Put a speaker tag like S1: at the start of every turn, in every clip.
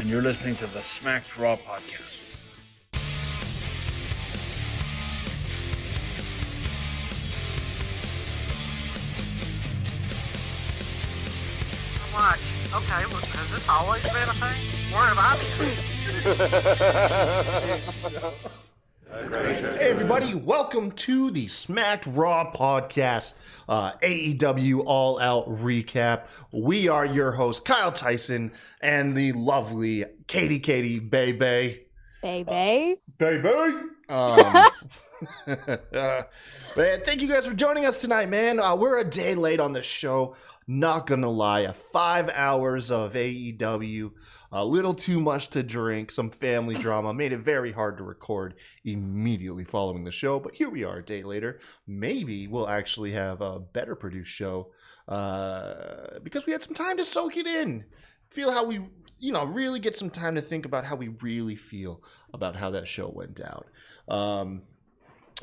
S1: and you're listening to the Smacked Raw podcast.
S2: What? Okay, well, has this always been a thing? Where have I been?
S3: Hey everybody, welcome to the Smacked Raw podcast, AEW All Out Recap. We are your hosts, Kyle Tyson and the lovely Katie Baby.
S4: Baby.
S3: Man, thank you guys for joining us tonight, man. We're a day late on the show. Not gonna lie, 5 hours of AEW, a little too much to drink, some family drama made it very hard to record immediately following the show. But here we are, a day later. Maybe we'll actually have a better produced show because we had some time to soak it in, feel how we, really get some time to think about how we really feel about how that show went down.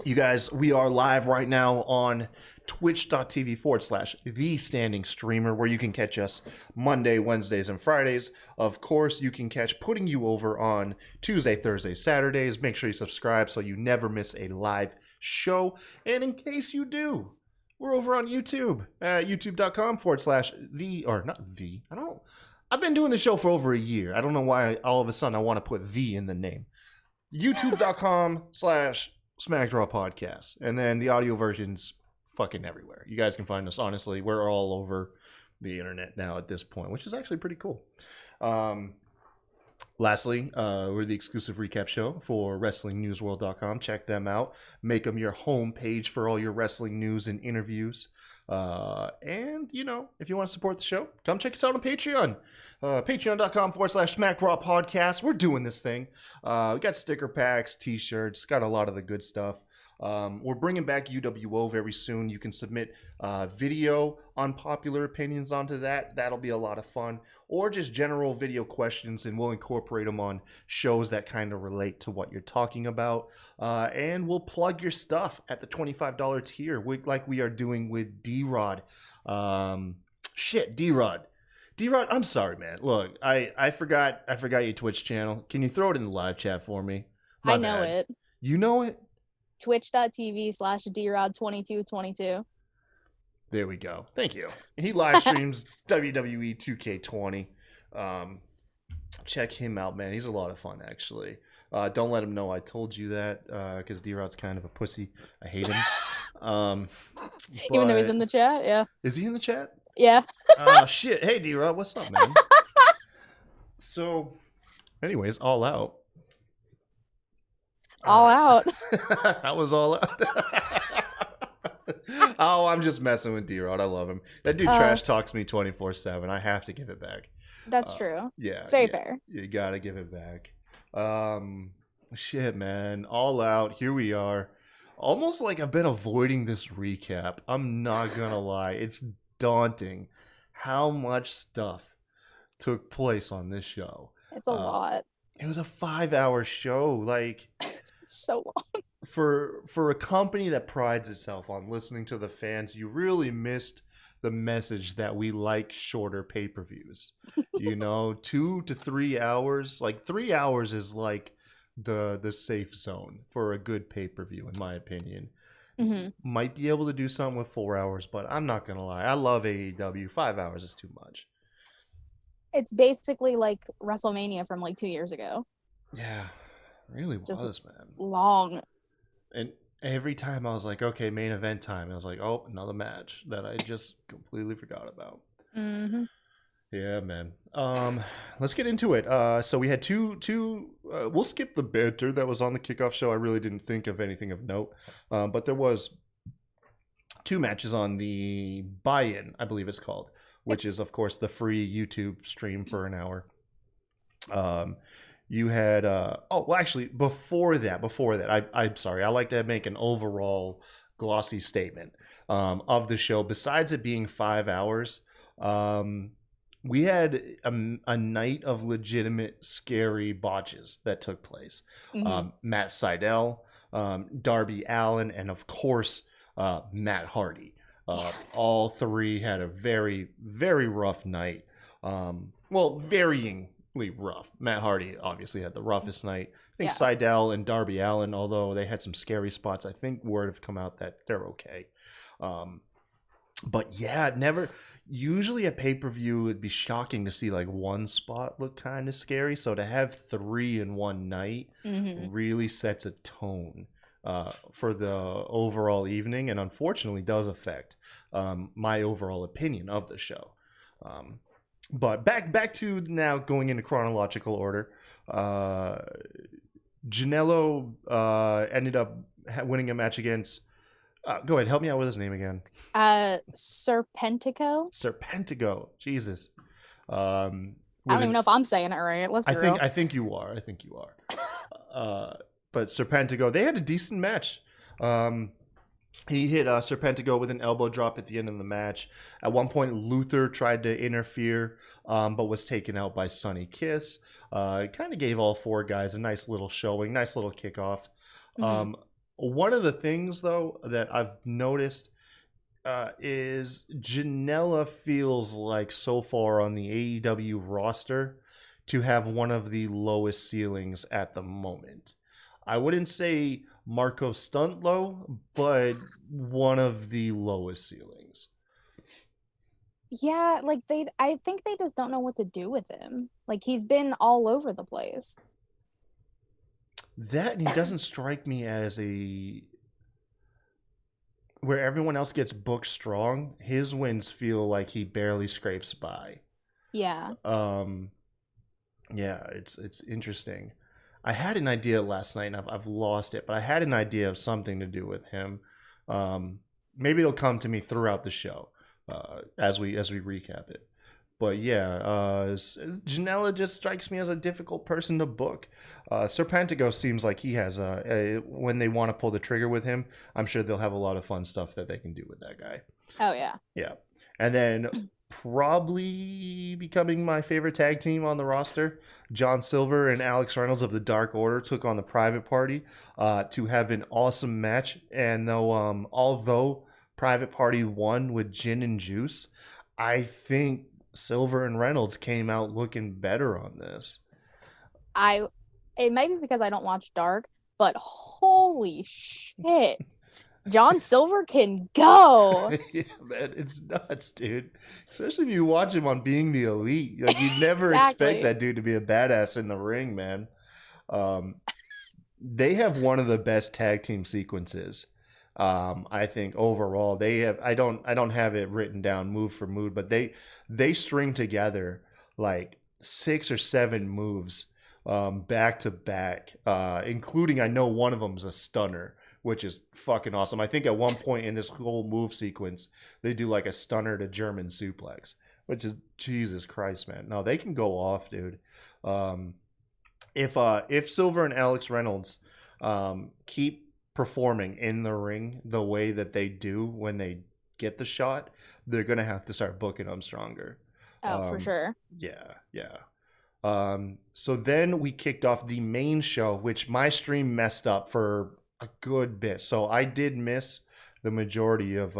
S3: You guys, we are live right now on twitch.tv/The Standing Streamer, where you can catch us Monday, Wednesdays, and Fridays. Of course, you can catch Putting You Over on Tuesday, Thursday, Saturdays. Make sure you subscribe so you never miss a live show. And in case you do, we're over on YouTube at youtube.com/the, or not the, I've been doing the show for over a year. I don't know why all of a sudden I want to put the in the name. youtube.com/Smacked Raw Podcast. And then the audio version's fucking everywhere. You guys can find us, honestly. We're all over the internet now at this point, which is actually pretty cool. Lastly, we're the exclusive recap show for WrestlingNewsWorld.com. Check them out. Make them your homepage for all your wrestling news and interviews. And, if you want to support the show, come check us out on Patreon. Patreon.com/Smacked Raw Podcast. We're doing this thing. We got sticker packs, t-shirts, got a lot of the good stuff. We're bringing back UWO very soon. You can submit video unpopular opinions onto that. That'll be a lot of fun. Or just general video questions, and we'll incorporate them on shows that kind of relate to what you're talking about. And we'll plug your stuff at the $25 tier, like we are doing with D-Rod. D-Rod. D-Rod, I'm sorry, man. Look, I forgot your Twitch channel. Can you throw it in the live chat for me?
S4: I know it.
S3: You know it?
S4: Twitch.tv/DRod2222.
S3: There we go. Thank you. He live streams WWE 2K20. Check him out, man. He's a lot of fun, actually. Don't let him know I told you that, because D-Rod's kind of a pussy. I hate him.
S4: Even though he's in the chat, yeah.
S3: Is he in the chat?
S4: Yeah.
S3: Oh, shit. Hey, D-Rod, what's up, man? So, anyways, All Out.
S4: All out.
S3: That was All Out. Oh, I'm just messing with D-Rod. I love him. That dude trash talks me 24/7. I have to give it back.
S4: That's true.
S3: Yeah.
S4: It's very fair.
S3: You gotta give it back. Shit, man. All Out. Here we are. Almost like I've been avoiding this recap. I'm not gonna lie. It's daunting how much stuff took place on this show.
S4: It's a lot.
S3: It was a 5-hour show. Like...
S4: so long.
S3: For a company that prides itself on listening to the fans, you really missed the message that we like shorter pay-per-views. 2 to 3 hours. Like 3 hours is like the safe zone for a good pay-per-view, in my opinion.
S4: Mm-hmm.
S3: Might be able to do something with 4 hours, but I'm not gonna lie. I love AEW. 5 hours is too much.
S4: It's basically like WrestleMania from like 2 years ago.
S3: Yeah. Really
S4: Just
S3: was, man.
S4: Long.
S3: And every time I was like, okay, main event time. I was like, oh, another match that I just completely forgot about.
S4: Mm-hmm.
S3: Yeah, man. Let's get into it. So we had two. We'll skip the banter that was on the kickoff show. I really didn't think of anything of note. But there was 2 matches on the buy-in, I believe it's called, which is, of course, the free YouTube stream for an hour. You had actually before that, I'm sorry, I like to make an overall glossy statement of the show. Besides it being 5 hours, we had a night of legitimate scary botches that took place.
S4: Mm-hmm.
S3: Matt Sydal, Darby Allin, and of course Matt Hardy. All three had a very, very rough night. Varying rough. Matt Hardy obviously had the roughest night. I think
S4: Yeah.
S3: Seidel and Darby Allin, although they had some scary spots, I think word have come out that they're okay. But yeah, never. Usually a pay-per-view, it'd be shocking to see like one spot look kind of scary. So to have 3 in one night really sets a tone for the overall evening, and unfortunately does affect my overall opinion of the show. But back to now going into chronological order. Janela ended up winning a match against. Go ahead, help me out with his name again.
S4: Serpentico.
S3: Serpentico. Jesus.
S4: I don't even know if I'm saying it right. Let's be real.
S3: I think you are. But Serpentico, they had a decent match. He hit Serpentico with an elbow drop at the end of the match. At one point, Luther tried to interfere, but was taken out by Sonny Kiss. It kind of gave all 4 guys a nice little showing, nice little kickoff. One of the things, though, that I've noticed is Janela feels like so far on the AEW roster to have one of the lowest ceilings at the moment. I wouldn't say Marco Stunt low, but one of the lowest ceilings.
S4: Yeah, like I think they just don't know what to do with him. Like he's been all over the place.
S3: That, and he doesn't strike me as where everyone else gets booked strong, his wins feel like he barely scrapes by.
S4: Yeah.
S3: Yeah, it's interesting. I had an idea last night, and I've lost it, but I had an idea of something to do with him. Maybe it'll come to me throughout the show as we recap it. But yeah, Janela just strikes me as a difficult person to book. Serpentico seems like he has when they want to pull the trigger with him, I'm sure they'll have a lot of fun stuff that they can do with that guy.
S4: Oh yeah.
S3: Yeah. And then probably becoming my favorite tag team on the roster, John Silver and Alex Reynolds of the Dark Order took on the Private Party to have an awesome match. And although Private Party won with gin and juice, I think Silver and Reynolds came out looking better on this.
S4: It might be because I don't watch Dark, but holy shit. John Silver can go.
S3: Yeah, man, it's nuts, dude. Especially if you watch him on Being the Elite. Like, you never expect that dude to be a badass in the ring, man. They have one of the best tag team sequences. I think overall they have. I don't have it written down move for move, but they string together like 6 or 7 moves back to back, including, I know one of them is a stunner, which is fucking awesome. I think at one point in this whole move sequence, they do like a stunner to German suplex, which is, Jesus Christ, man. No, they can go off, dude. If Silver and Alex Reynolds keep performing in the ring the way that they do when they get the shot, they're gonna have to start booking them stronger.
S4: Oh, for sure.
S3: Yeah. So then we kicked off the main show, which my stream messed up for a good bit. So I did miss the majority of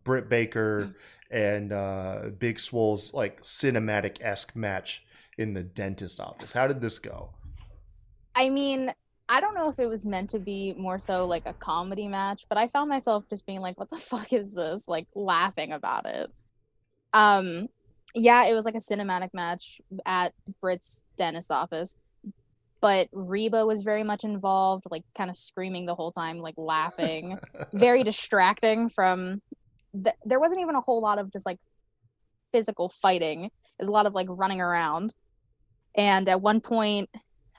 S3: Britt Baker and Big Swole's like cinematic-esque match in the dentist office. How did this go?
S4: I mean, I don't know if it was meant to be more so like a comedy match, but I found myself just being like, what the fuck is this? Like laughing about it. Yeah, it was like a cinematic match at Britt's dentist office, but Reba was very much involved, like kind of screaming the whole time, like laughing, very distracting from there wasn't even a whole lot of just like physical fighting. There's a lot of like running around. And at one point,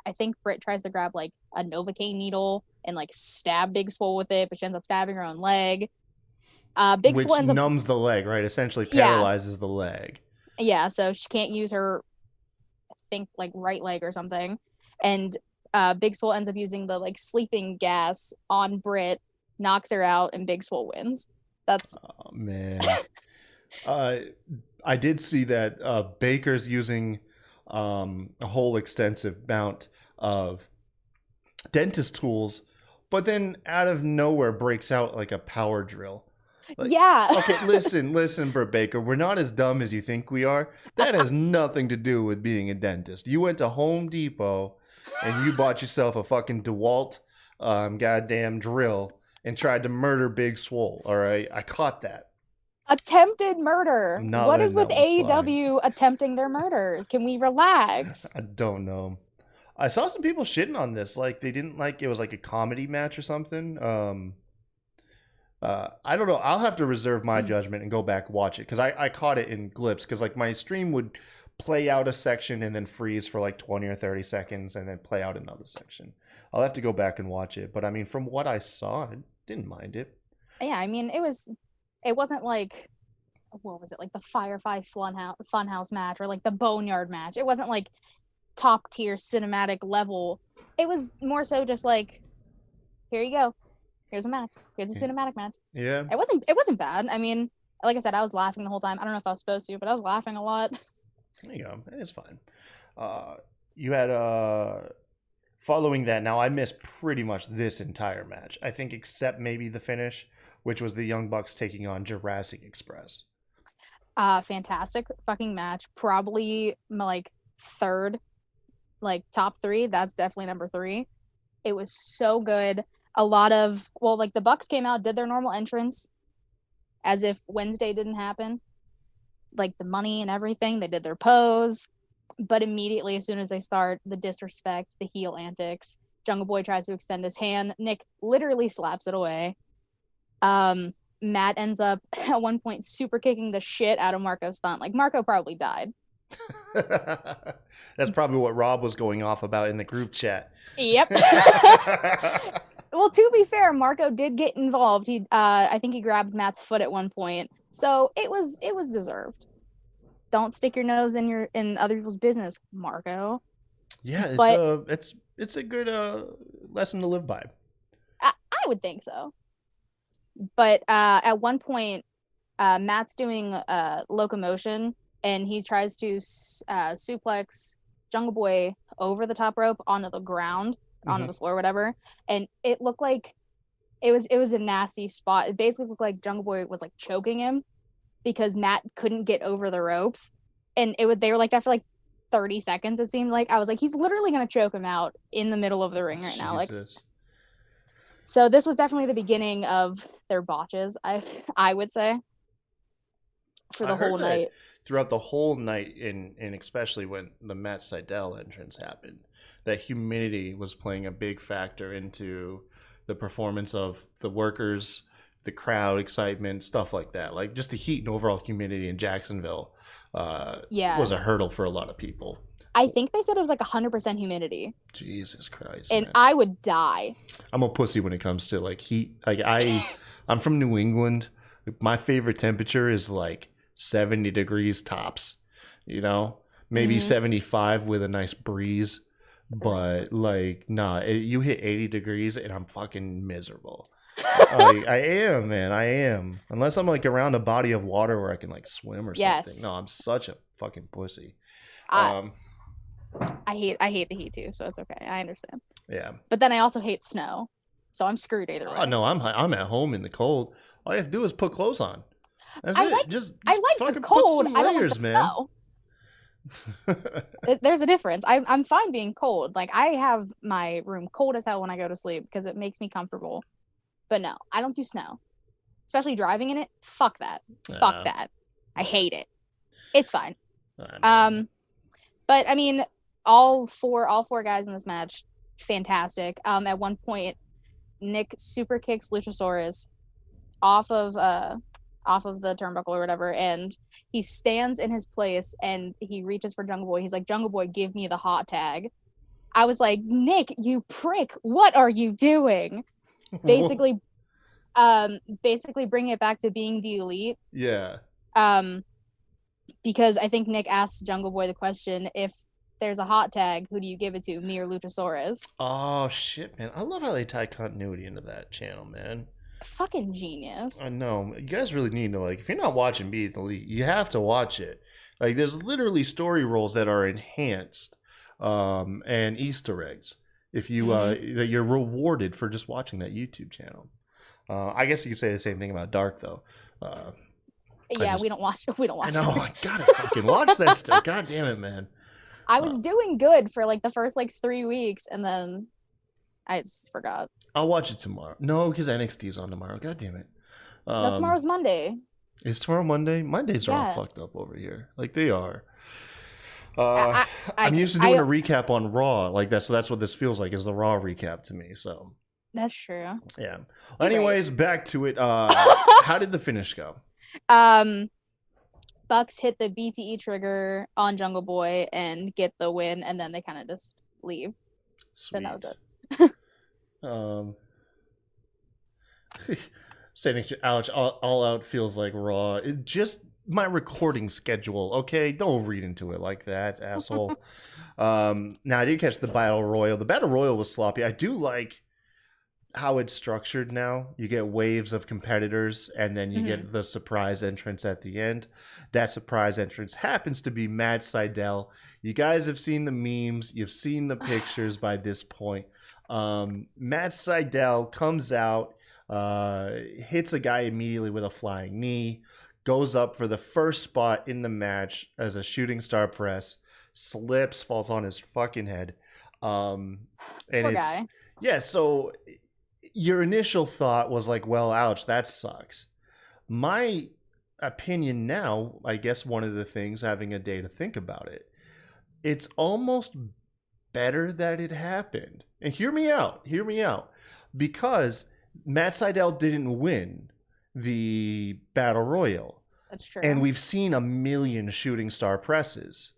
S4: I think Britt tries to grab like a Novocaine needle and like stab Big Swole with it, but she ends up stabbing her own leg. Big
S3: Which
S4: Swole ends up
S3: numbs the leg, right? Essentially paralyzes the leg.
S4: Yeah, so she can't use her, I think, like right leg or something. And Big Swole ends up using the like sleeping gas on Britt, knocks her out, and Big Swole wins. That's
S3: Oh man. I did see that Baker's using a whole extensive amount of dentist tools, but then out of nowhere breaks out like a power drill.
S4: Yeah.
S3: Okay, listen, Britt Baker. We're not as dumb as you think we are. That has nothing to do with being a dentist. You went to Home Depot and you bought yourself a fucking DeWalt goddamn drill and tried to murder Big Swole. All right, I caught that.
S4: Attempted murder.
S3: I'm not
S4: What is
S3: letting
S4: with
S3: that one slide.
S4: AEW attempting their murders? Can we relax?
S3: I don't know. I saw some people shitting on this. Like they didn't like it was like a comedy match or something. I don't know. I'll have to reserve my judgment and go back and watch it because I caught it in glimpse because like my stream would play out a section and then freeze for like 20 or 30 seconds and then play out another section. I'll have to go back and watch it. But I mean, from what I saw, I didn't mind it.
S4: Yeah, I mean, it wasn't like, what was it, like the Firefly Funhouse match or like the Boneyard match. It wasn't like top tier cinematic level. It was more so just like, here you go. Here's a match. Here's a cinematic match.
S3: Yeah.
S4: It wasn't bad. I mean, like I said, I was laughing the whole time. I don't know if I was supposed to, but I was laughing a lot.
S3: There you go. It's fine. You had following that. Now I missed pretty much this entire match. I think except maybe the finish, which was the Young Bucks taking on Jurassic Express.
S4: Fantastic fucking match. Probably my like third, like top three. That's definitely number 3. It was so good. A lot of, well, like the Bucks came out, did their normal entrance as if Wednesday didn't happen. Like the money and everything, they did their pose. But immediately, as soon as they start, the disrespect, the heel antics, Jungle Boy tries to extend his hand. Nick literally slaps it away. Matt ends up at one point super kicking the shit out of Marco Stunt. Like Marco probably died.
S3: That's probably what Rob was going off about in the group chat.
S4: Yep. Well, to be fair, Marco did get involved. I think he grabbed Matt's foot at one point, so it was deserved. Don't stick your nose in other people's business, Marco.
S3: Yeah, it's a good lesson to live by.
S4: I would think so. But at one point, Matt's doing locomotion, and he tries to suplex Jungle Boy over the top rope onto the ground. Onto the floor, whatever, and it looked like it was a nasty spot. It basically looked like Jungle Boy was like choking him because Matt couldn't get over the ropes, and they were like that for like 30 seconds. It seemed like I was like, he's literally gonna choke him out in the middle of the ring right now. Like, so this was definitely the beginning of their botches. I would say for the whole night.
S3: Throughout the whole night, and especially when the Matt Sydal entrance happened, that humidity was playing a big factor into the performance of the workers, the crowd excitement, stuff like that. Like just the heat and overall humidity in Jacksonville was a hurdle for a lot of people.
S4: I think they said it was like 100% humidity.
S3: Jesus Christ.
S4: And
S3: man.
S4: I would die.
S3: I'm a pussy when it comes to like heat. Like I'm from New England. My favorite temperature is like 70 degrees tops, maybe 75 with a nice breeze. But like, nah, you hit 80 degrees and I'm fucking miserable. Like, I am, man. I am. Unless I'm like around a body of water where I can like swim or something. No, I'm such a fucking pussy.
S4: I hate the heat too, so it's okay. I understand.
S3: Yeah.
S4: But then I also hate snow, so I'm screwed either way.
S3: Oh no, I'm at home in the cold. All you have to do is put clothes on. That's it. Just
S4: I like
S3: fucking
S4: the cold.
S3: put some
S4: I don't
S3: layers,
S4: like the
S3: man.
S4: snow. There's a difference. I'm fine being cold. Like I have my room cold as hell when I go to sleep because it makes me comfortable. But no, I don't do snow, especially driving in it. Fuck that. Fuck that. I hate it. It's fine. But I mean, all four guys in this match, fantastic. At one point, Nick super kicks Luchasaurus off of the turnbuckle or whatever, and he stands in his place and he reaches for Jungle Boy. He's like, Jungle Boy, give me the hot tag. I was like, Nick, you prick, what are you doing? Basically bringing it back to being the elite.
S3: Yeah.
S4: Because I think Nick asked Jungle Boy the question, if there's a hot tag, who do you give it to, me or Luchasaurus?
S3: Oh shit, man. I love how they tie continuity into that channel, man.
S4: Fucking genius.
S3: I know. You guys really need to, like, if you're not watching Be the Elite, you have to watch it. Like, there's literally story roles that are enhanced and Easter eggs if you that you're rewarded for just watching that YouTube channel. I guess you could say the same thing about Dark though.
S4: Yeah, we don't watch. We don't
S3: I
S4: watch.
S3: know.
S4: Dark.
S3: I gotta fucking watch that stuff. God damn it, man.
S4: I was doing good for like the first like 3 weeks, and then I just forgot.
S3: I'll watch it tomorrow. No, because NXT is on tomorrow. God damn it.
S4: No, tomorrow's Monday.
S3: Is tomorrow Monday? Mondays are all fucked up over here. Like they are. I'm used to doing a recap on Raw like that, so that's what this feels like is the Raw recap to me. So
S4: that's true.
S3: Yeah. Anyways, back to it. How did the finish go?
S4: Bucks hit the BTE trigger on Jungle Boy and get the win, and then they kind of just leave.
S3: Sweet.
S4: Then that was
S3: it. Saying ouch, all out feels like Raw. It just my recording schedule, okay? Don't read into it like that, asshole. Now I did catch the Battle Royal. The Battle Royal was sloppy. I do like how it's structured now. You get waves of competitors, and then you get the surprise entrance at the end. That surprise entrance happens to be Matt Sydal. You guys have seen the memes. You've seen the pictures by this point. Matt Sydal comes out, hits a guy immediately with a flying knee, goes up for the first spot in the match as a shooting star press, slips, falls on his fucking head. And
S4: poor guy.
S3: Yeah, so your initial thought was like, well, ouch, that sucks. My opinion now, I guess one of the things, having a day to think about it, it's almost better that it happened. And hear me out. Because Matt Sydal didn't win the Battle Royal.
S4: That's true.
S3: And we've seen a million shooting star presses.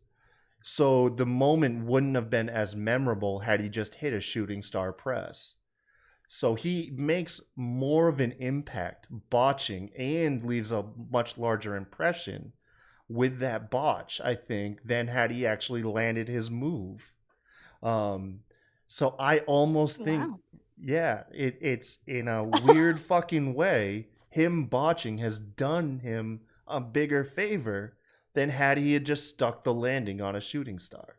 S3: So the moment wouldn't have been as memorable had he just hit a shooting star press. So he makes more of an impact botching and leaves a much larger impression with that botch, I think, than had he actually landed his move. So I almost think, it's in a weird fucking way, him botching has done him a bigger favor than had he had just stuck the landing on a shooting star.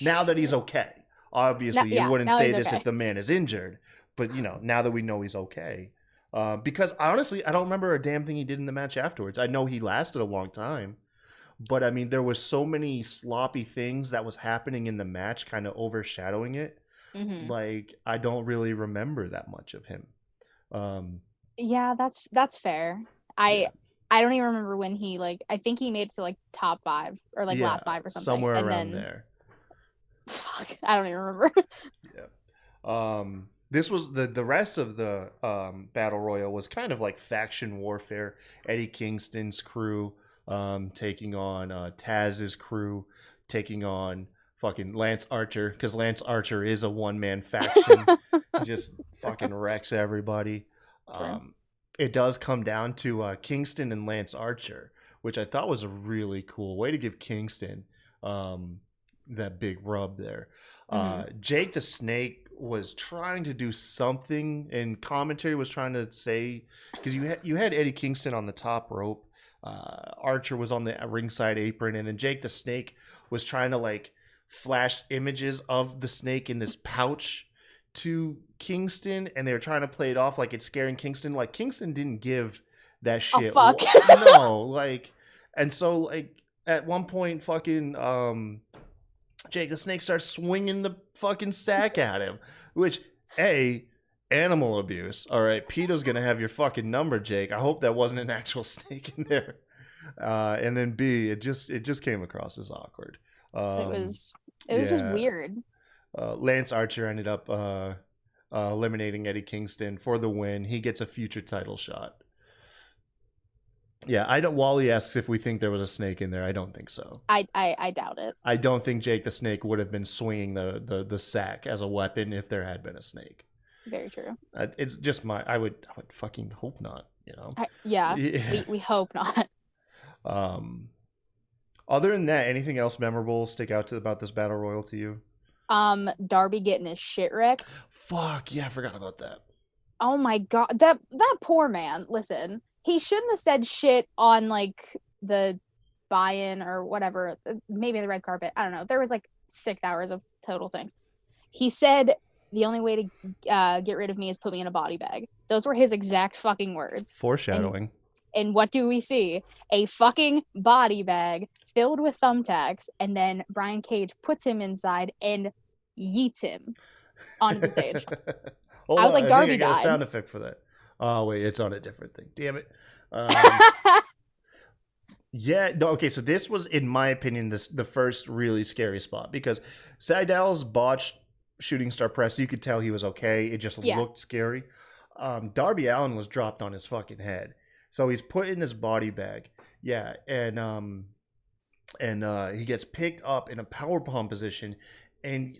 S3: Now that he's okay. Obviously, you wouldn't say this if the man is injured. But, now that we know he's okay. Because, honestly, I don't remember a damn thing he did in the match afterwards. I know he lasted a long time. But, I mean, there was so many sloppy things that was happening in the match kind of overshadowing it. Mm-hmm. Like, I don't really remember that much of him.
S4: Yeah, that's fair. I don't even remember when he, I think he made it to, top 5 or, last 5 or something.
S3: Somewhere around there.
S4: Fuck, I don't even remember.
S3: Yeah. This was the rest of the Battle Royal was kind of like faction warfare. Eddie Kingston's crew taking on Taz's crew, taking on fucking Lance Archer, because Lance Archer is a one-man faction. Just fucking wrecks everybody. It does come down to Kingston and Lance Archer, which I thought was a really cool way to give Kingston that big rub there. Jake the Snake was trying to do something, and commentary was trying to say, because you had Eddie Kingston on the top rope, Archer was on the ringside apron, and then Jake the Snake was trying to flash images of the snake in this pouch to Kingston, and they were trying to play it off like it's scaring Kingston. Like, Kingston didn't give that shit.
S4: Oh, fuck.
S3: No, and so at one point, fucking Jake the Snake starts swinging the fucking sack at him, which, animal abuse. All right, PETA's gonna have your fucking number, Jake. I hope that wasn't an actual snake in there. And then B, it just came across as awkward.
S4: It was just weird.
S3: Lance Archer ended up eliminating Eddie Kingston for the win. He gets a future title shot. Yeah, Wally asks if we think there was a snake in there. I don't think so.
S4: I doubt it.
S3: I don't think Jake the Snake would have been swinging the sack as a weapon if there had been a snake.
S4: Very true.
S3: It's just I would fucking hope not.
S4: We hope not.
S3: Other than that, anything else memorable stick out about this Battle Royal to you?
S4: Darby getting his shit wrecked.
S3: Fuck yeah, I forgot about that.
S4: Oh my god, that poor man. Listen, he shouldn't have said shit on the buy-in or whatever, maybe the red carpet. I don't know. There was 6 hours of total things. He said the only way to get rid of me is put me in a body bag. Those were his exact fucking words.
S3: Foreshadowing.
S4: And what do we see? A fucking body bag filled with thumbtacks, and then Brian Cage puts him inside and yeets him onto the stage.
S3: Hold
S4: I was
S3: on,
S4: like,
S3: I think
S4: Darby
S3: I got a
S4: died.
S3: sound effect for that. Oh wait, it's on a different thing. Damn it. Yeah, no, okay, so this was, in my opinion, the first really scary spot because Seidel's botched shooting star press, you could tell he was okay. It just looked scary. Darby Allin was dropped on his fucking head. So he's put in this body bag. Yeah, and he gets picked up in a powerbomb position, and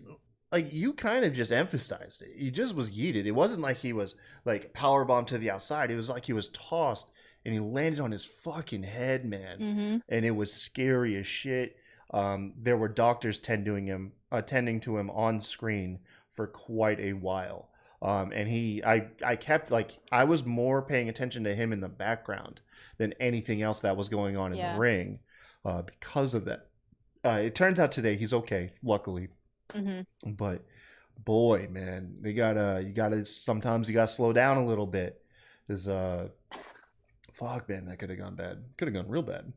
S3: like you kind of just emphasized it. He just was yeeted. It wasn't like he was like powerbomb to the outside. It was like he was tossed and he landed on his fucking head, man.
S4: Mm-hmm.
S3: And it was scary as shit. There were doctors attending to him on screen for quite a while. And I kept like, I was more paying attention to him in the background than anything else that was going on in the ring, because of that. It turns out today he's okay, luckily. Mm-hmm. But boy, man, sometimes you gotta slow down a little bit. Fuck, man, that could have gone bad. Could have gone real bad.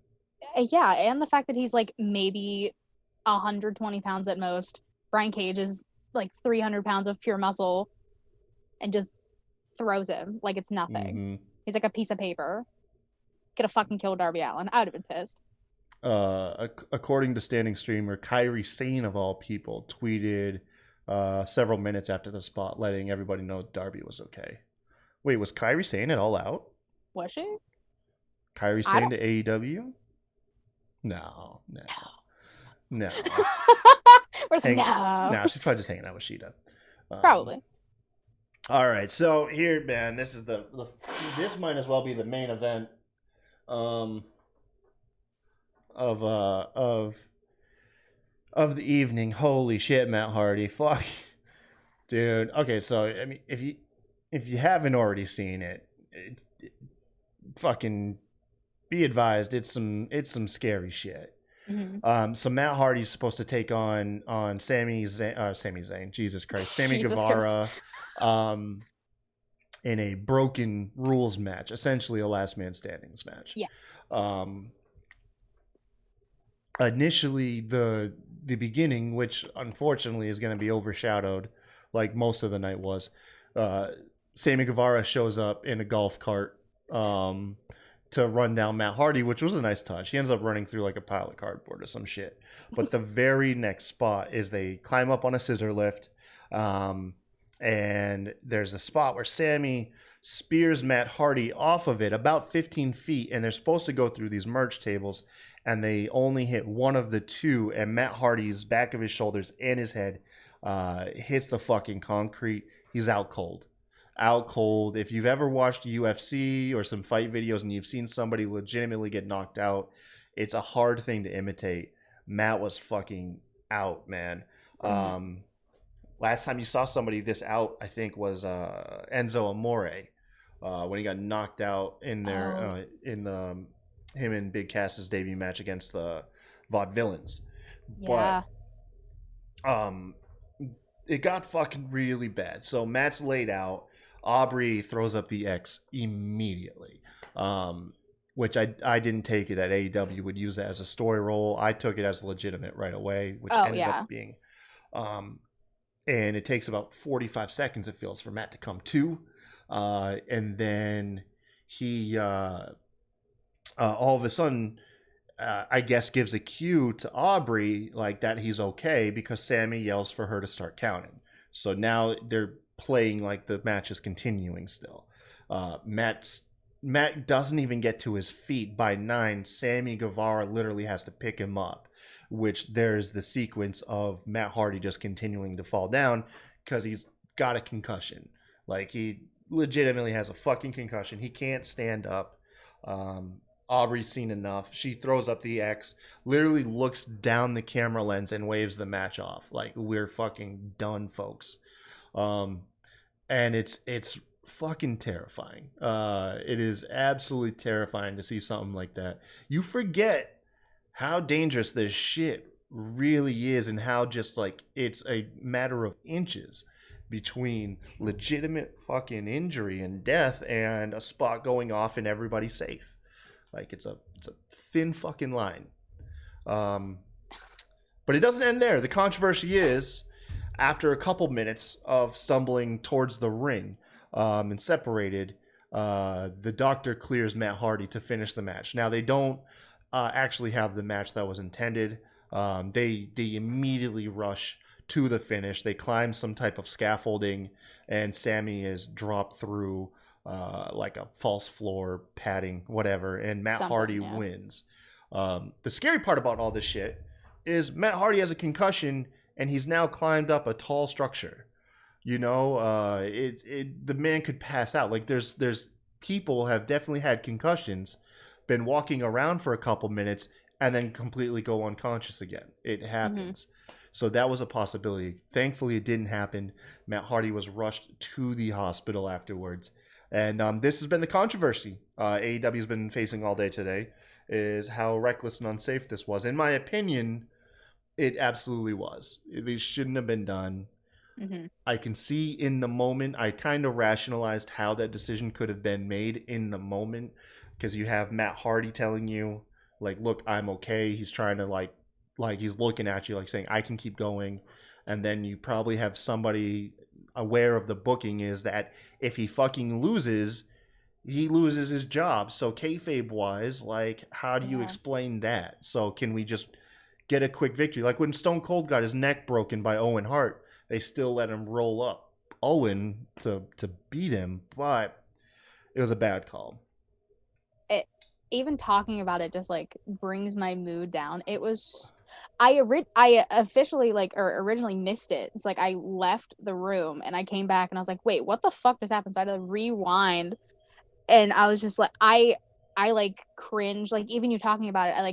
S4: Yeah, and the fact that he's like maybe 120 pounds at most. Brian Cage is like 300 pounds of pure muscle and just throws him like it's nothing. Mm-hmm. He's like a piece of paper. Could have fucking killed Darby Allin. I would have been pissed.
S3: According to standing streamer Kairi Sane, of all people, tweeted several minutes after the spot, letting everybody know Darby was okay. Wait, was Kairi Sane at All Out?
S4: Was she?
S3: Kairi Sane to AEW? No.
S4: Where's no?
S3: No, she's probably just hanging out with Sheeta.
S4: Probably.
S3: All right, so here, man, this is this might as well be the main event. Of the evening. Holy shit, Matt Hardy. Fuck. Dude. Okay, so I mean, if you haven't already seen it, fucking be advised, it's some scary shit. Mm-hmm. So Matt Hardy's supposed to take on Sami Zayn, Jesus Christ, Sammy Guevara, in a broken rules match, essentially a last man standings match.
S4: Yeah.
S3: Initially, the beginning, which unfortunately is going to be overshadowed, like most of the night was, Sammy Guevara shows up in a golf cart to run down Matt Hardy, which was a nice touch. He ends up running through like a pile of cardboard or some shit. But the very next spot is they climb up on a scissor lift, and there's a spot where Sammy spears Matt Hardy off of it about 15 feet, and they're supposed to go through these merch tables, and they only hit one of the two, and Matt Hardy's back of his shoulders and his head hits the fucking concrete. He's out cold. If you've ever watched UFC or some fight videos and you've seen somebody legitimately get knocked out, it's a hard thing to imitate. Matt was fucking out, man. Mm-hmm. Last time you saw somebody this out, I think, was Enzo Amore when he got knocked out in their him and Big Cass's debut match against the Vaudevillains.
S4: Yeah.
S3: But it got fucking really bad. So Matt's laid out. Aubrey throws up the X immediately, which I didn't take it that AEW would use that as a story role. I took it as legitimate right away, which ended up being. And it takes about 45 seconds, it feels, for Matt to come to. And then he, all of a sudden, I guess gives a cue to Aubrey, like that he's okay, because Sammy yells for her to start counting. So now they're playing like the match is continuing still. Matt doesn't even get to his feet. By 9, Sammy Guevara literally has to pick him up, which there's the sequence of Matt Hardy just continuing to fall down because he's got a concussion. Like, he legitimately has a fucking concussion. He can't stand up. Aubrey's seen enough. She throws up the X, literally looks down the camera lens and waves the match off. Like, we're fucking done, folks. And it's fucking terrifying. It is absolutely terrifying to see something like that. You forget how dangerous this shit really is, and how just like it's a matter of inches between legitimate fucking injury and death and a spot going off and everybody safe. Like it's a thin fucking line. But it doesn't end there. The controversy is, after a couple minutes of stumbling towards the ring and separated, the doctor clears Matt Hardy to finish the match. Now, they don't actually have the match that was intended. They immediately rush to the finish. They climb some type of scaffolding, and Sammy is dropped through like a false floor padding, whatever, and Matt Hardy wins. The scary part about all this shit is Matt Hardy has a concussion, and he's now climbed up a tall structure. You know, the man could pass out. Like there's people have definitely had concussions, been walking around for a couple minutes, and then completely go unconscious again. It happens. So that was a possibility. Thankfully, it didn't happen. Matt Hardy was rushed to the hospital afterwards. And this has been the controversy AEW has been facing all day today, is how reckless and unsafe this was. In my opinion, it absolutely was. These shouldn't have been done. I can see in the moment, I kind of rationalized how that decision could have been made in the moment, because you have Matt Hardy telling you, like, look, I'm okay. He's trying to like he's looking at you like saying, I can keep going. And then you probably have somebody aware of the booking is that if he fucking loses, he loses his job. So kayfabe wise, like, how do you explain that? So can we just get a quick victory? Like when Stone Cold got his neck broken by Owen Hart, they still let him roll up Owen to beat him, but it was a bad call.
S4: Even talking about it just like brings my mood down. It was I officially originally missed it. It's like I left the room and I came back and I was like, wait, what the fuck just happened? So I had to rewind, and I was just like, I like cringed. Like even you talking about it, I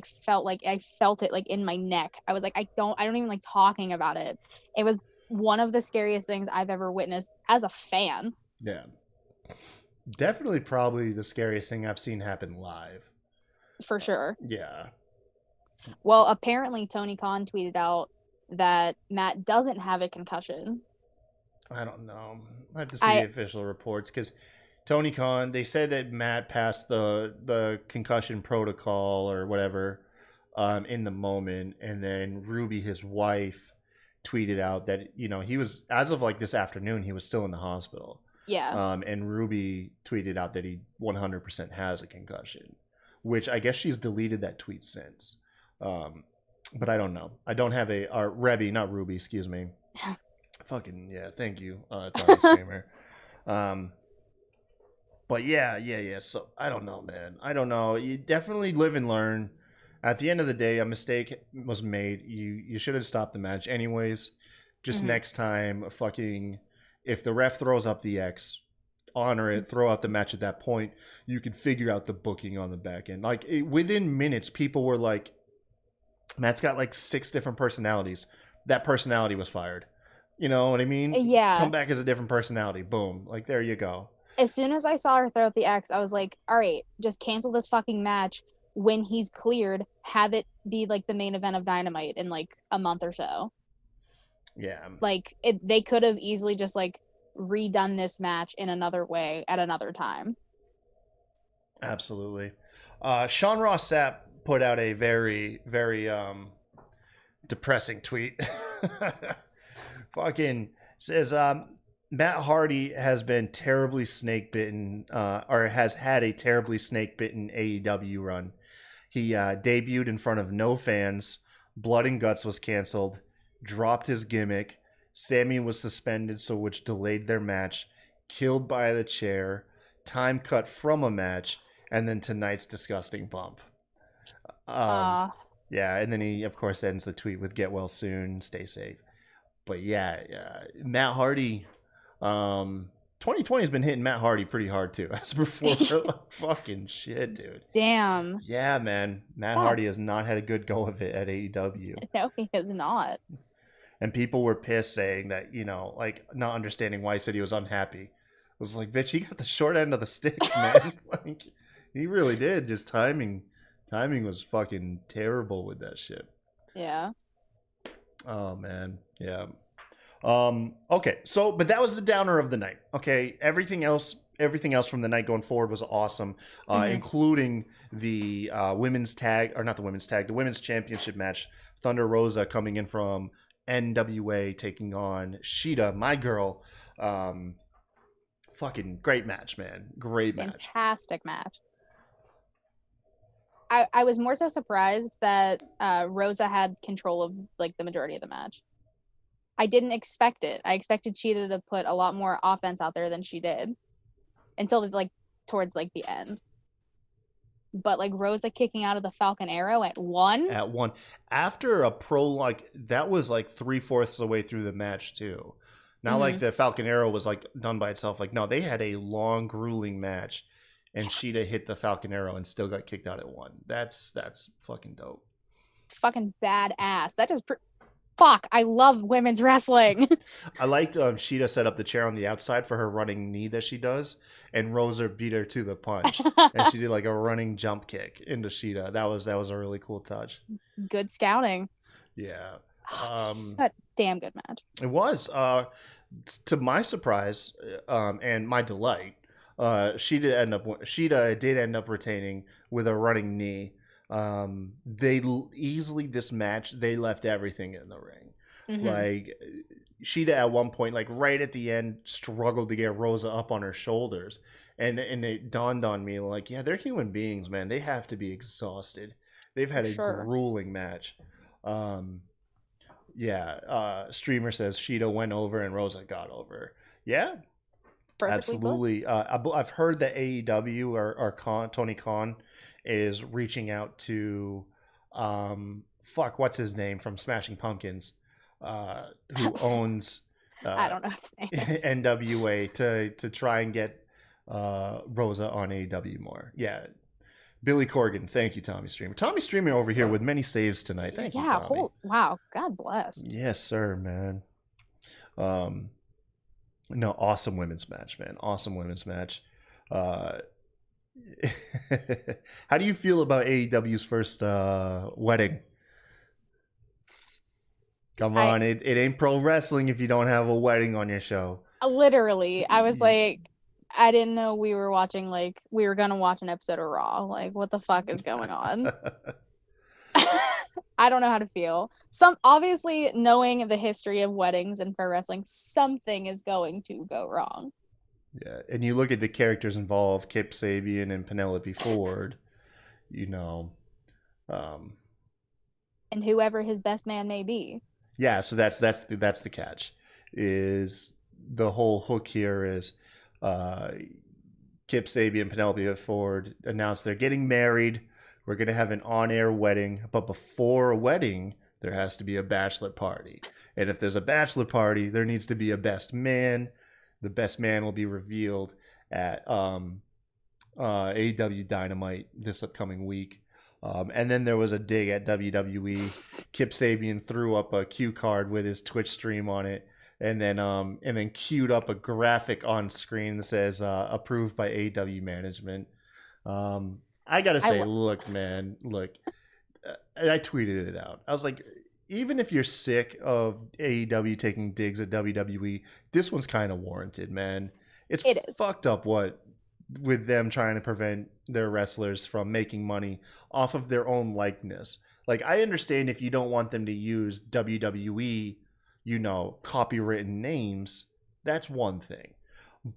S4: felt it like in my neck. I was like, I don't even like talking about it. It was one of the scariest things I've ever witnessed as a fan.
S3: Yeah. Definitely probably the scariest thing I've seen happen live.
S4: For sure.
S3: Yeah.
S4: Well, apparently Tony Khan tweeted out that Matt doesn't have a concussion.
S3: I don't know. I have to see the official reports, because Tony Khan, they said that Matt passed the concussion protocol or whatever in the moment, and then Ruby, his wife, tweeted out that, you know, he was, as of like this afternoon, he was still in the hospital.
S4: Yeah.
S3: And Ruby tweeted out that he 100% has a concussion, which I guess she's deleted that tweet since. But I don't know. I don't have Rebby, not Ruby, excuse me. Fucking, yeah, thank you, Tommy Streamer. But yeah. So I don't know, man. I don't know. You definitely live and learn. At the end of the day, a mistake was made. You should have stopped the match anyways. Just next time, fucking, if the ref throws up the X, honor it, throw out the match at that point. You can figure out the booking on the back end. Like within minutes, people were like, Matt's got like 6 different personalities. That personality was fired. You know what I mean?
S4: Yeah.
S3: Come back as a different personality. Boom. Like, there you go.
S4: As soon as I saw her throw out the X, I was like, all right, just cancel this fucking match. When he's cleared, have it be like the main event of Dynamite in like a month or so.
S3: Yeah.
S4: Like they could have easily just like redone this match in another way at another time.
S3: Absolutely. Sean Ross Sapp put out a very, very depressing tweet. Fucking says, Matt Hardy has been terribly snake bitten, or has had a terribly snake bitten AEW run. He debuted in front of no fans. Blood and Guts was canceled. Dropped his gimmick. Sammy was suspended, so which delayed their match. Killed by the chair. Time cut from a match, and then tonight's disgusting bump. Yeah, and then he of course ends the tweet with "Get well soon, stay safe." But yeah, Matt Hardy. 2020 has been hitting Matt Hardy pretty hard too. As before, fucking shit, dude.
S4: Damn.
S3: Yeah, man. Matt Hardy has not had a good go of it at AEW.
S4: No, he has not.
S3: And people were pissed, saying that, you know, like not understanding why he said he was unhappy. It was like, bitch, he got the short end of the stick, man. Like, he really did. Just timing was fucking terrible with that shit.
S4: Yeah.
S3: Oh man, yeah. Okay, so but that was the downer of the night. Okay, everything else from the night going forward was awesome, including the women's tag, or not the women's tag, the women's championship match. Thunder Rosa coming in from NWA taking on Sheeta, my girl. Fucking great match, man. Great match.
S4: Fantastic match. I was more so surprised that Rosa had control of like the majority of the match. I didn't expect it. I expected Cheetah to put a lot more offense out there than she did until like towards like the end. But like Rosa kicking out of the Falcon Arrow at 1.
S3: At 1. After a prologue, that was like 3/4 of the way through the match too. Not like the Falcon Arrow was like done by itself. Like, no, they had a long, grueling match, and Sheeta hit the Falcon Arrow and still got kicked out at 1. That's fucking dope.
S4: Fucking badass. That just fuck. I love women's wrestling.
S3: I liked Sheeta set up the chair on the outside for her running knee that she does, and Rosa beat her to the punch, and she did like a running jump kick into Sheeta. That was a really cool touch.
S4: Good scouting.
S3: Yeah.
S4: A damn good match.
S3: It was. To my surprise and my delight, Sheeta did end up retaining with a running knee. They easily, this match, they left everything in the ring. Like Sheeta at one point, like right at the end, struggled to get Rosa up on her shoulders, and it dawned on me, like, yeah, they're human beings, man. They have to be exhausted. They've had a grueling match. Streamer says Sheeta went over and Rosa got over. Yeah,
S4: perfectly
S3: absolutely. I've heard that AEW or Tony Khan is reaching out to what's his name from Smashing Pumpkins, who owns
S4: I don't know his name is.
S3: NWA to try and get Rosa on AEW more. Yeah. Billy Corgan, thank you, Tommy Streamer. Tommy Streamer over here with many saves tonight. Thank you, Tommy.
S4: Wow, God bless.
S3: Yes, sir, man. No, awesome women's match, man. Awesome women's match. How do you feel about AEW's first wedding? Come on, it ain't pro wrestling if you don't have a wedding on your show.
S4: Literally, I was like, I didn't know we were watching, like, we were going to watch an episode of Raw. Like, what the fuck is going on? I don't know how to feel. Obviously, knowing the history of weddings and pro wrestling, something is going to go wrong.
S3: Yeah, and you look at the characters involved, Kip Sabian and Penelope Ford, and
S4: whoever his best man may be.
S3: Yeah, so that's the catch. Is the whole hook here is Kip Sabian and Penelope Ford announced they're getting married. We're going to have an on-air wedding, but before a wedding, there has to be a bachelor party. And if there's a bachelor party, there needs to be a best man. The best man will be revealed at AEW Dynamite this upcoming week. And then there was a dig at WWE. Kip Sabian threw up a cue card with his Twitch stream on it. And then queued up a graphic on screen that says approved by AEW management. I gotta say, look, I tweeted it out. I was like, even if you're sick of AEW taking digs at WWE, this one's kind of warranted, man. It is fucked up with them trying to prevent their wrestlers from making money off of their own likeness. Like, I understand if you don't want them to use WWE, copywritten names, that's one thing.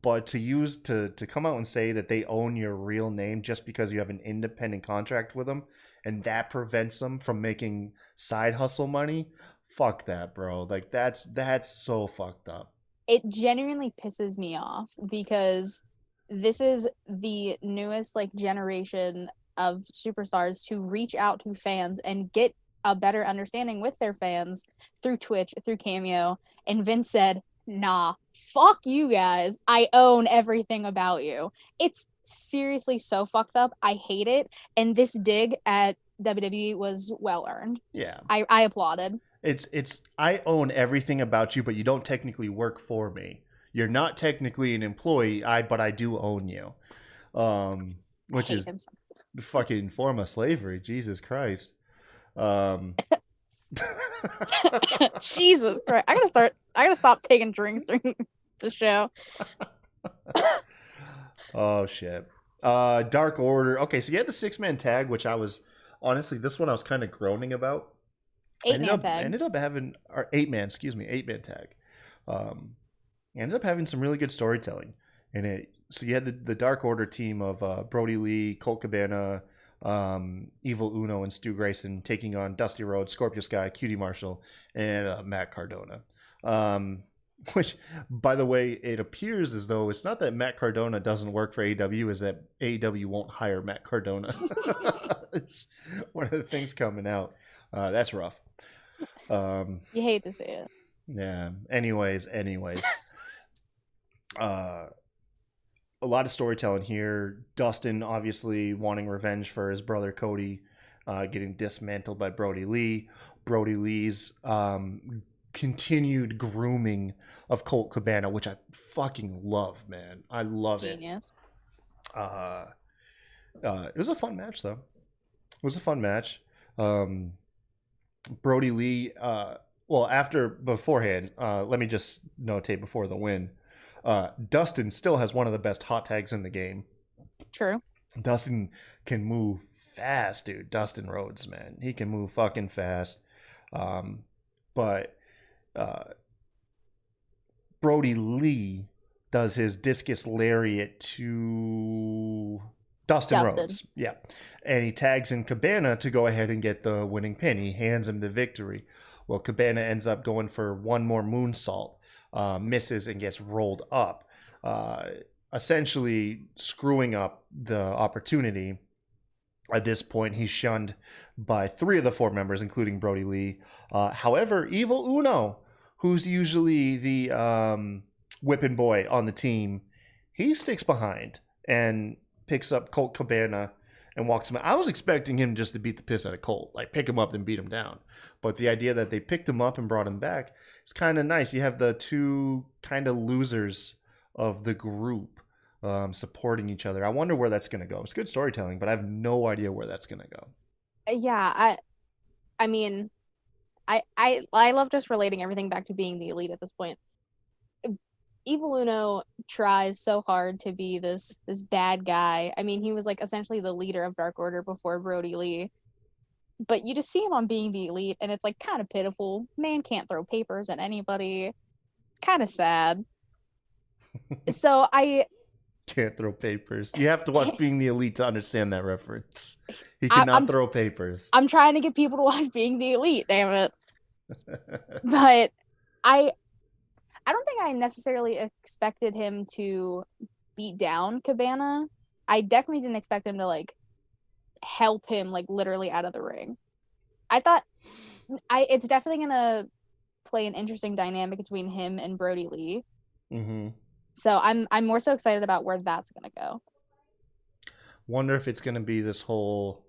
S3: But to come out and say that they own your real name just because you have an independent contract with them, and that prevents them from making side hustle money, fuck that, bro. Like, that's so fucked up.
S4: It genuinely pisses me off because this is the newest generation of superstars to reach out to fans and get a better understanding with their fans through Twitch, through Cameo. And Vince said, nah, fuck you guys. I own everything about you. It's seriously so fucked up. I hate it. And this dig at WWE was well earned.
S3: Yeah.
S4: I applauded.
S3: It's I own everything about you, but you don't technically work for me. You're not technically an employee, but I do own you. Which is the fucking form of slavery. Jesus Christ.
S4: Jesus Christ. I gotta start I gotta stop taking drinks during the show.
S3: Oh shit. Dark Order. Okay, so you had the 6-man tag, which I was honestly this one I was kind of groaning about.
S4: Eight-man tag.
S3: Ended up having or 8-man, excuse me, 8-man tag. Ended up having some really good storytelling in it. So you had the Dark Order team of Brody Lee, Colt Cabana, Evil Uno, and Stu Grayson taking on Dusty Rhodes, Scorpio Sky, Cutie Marshall, and Matt Cardona. Which, by the way, it appears as though it's not that Matt Cardona doesn't work for AEW, is that AEW won't hire Matt Cardona. It's one of the things coming out. That's rough.
S4: You hate to see it.
S3: Yeah. Anyways. A lot of storytelling here. Dustin obviously wanting revenge for his brother Cody, getting dismantled by Brody Lee. Brody Lee's continued grooming of Colt Cabana, which I fucking love, man. I love
S4: Genius.
S3: it. It was a fun match, though. It was a fun match. Brody Lee, beforehand, let me just notate before the win. Dustin still has one of the best hot tags in the game.
S4: True.
S3: Dustin can move fast, dude. Dustin Rhodes, man. He can move fucking fast. But Brody Lee does his discus lariat to Dustin Rhodes. Yeah. And he tags in Cabana to go ahead and get the winning pin. He hands him the victory. Well, Cabana ends up going for one more moonsault, misses, and gets rolled up, essentially screwing up the opportunity. At this point, he's shunned by 3 of the 4 members, including Brody Lee. However, Evil Uno, who's usually the whipping boy on the team, he sticks behind and picks up Colt Cabana and walks him out. I was expecting him just to beat the piss out of Colt, like pick him up and beat him down. But the idea that they picked him up and brought him back is kind of nice. You have the 2 kind of losers of the group supporting each other. I wonder where that's going to go. It's good storytelling, but I have no idea where that's going to go.
S4: Yeah, I mean, I love just relating everything back to being the elite at this point. Evil Uno tries so hard to be this bad guy. I mean, he was like essentially the leader of Dark Order before Brody Lee. But you just see him on being the elite, and it's like kind of pitiful. Man can't throw papers at anybody. It's kind of sad. So I
S3: can't throw papers. You have to watch Being the Elite to understand that reference. He cannot throw papers.
S4: I'm trying to get people to watch Being the Elite, damn it. But I don't think I necessarily expected him to beat down Cabana. I definitely didn't expect him to like help him like literally out of the ring. I thought it's definitely gonna play an interesting dynamic between him and Brody Lee.
S3: Mm-hmm.
S4: So I'm more so excited about where that's gonna go.
S3: Wonder if it's gonna be this whole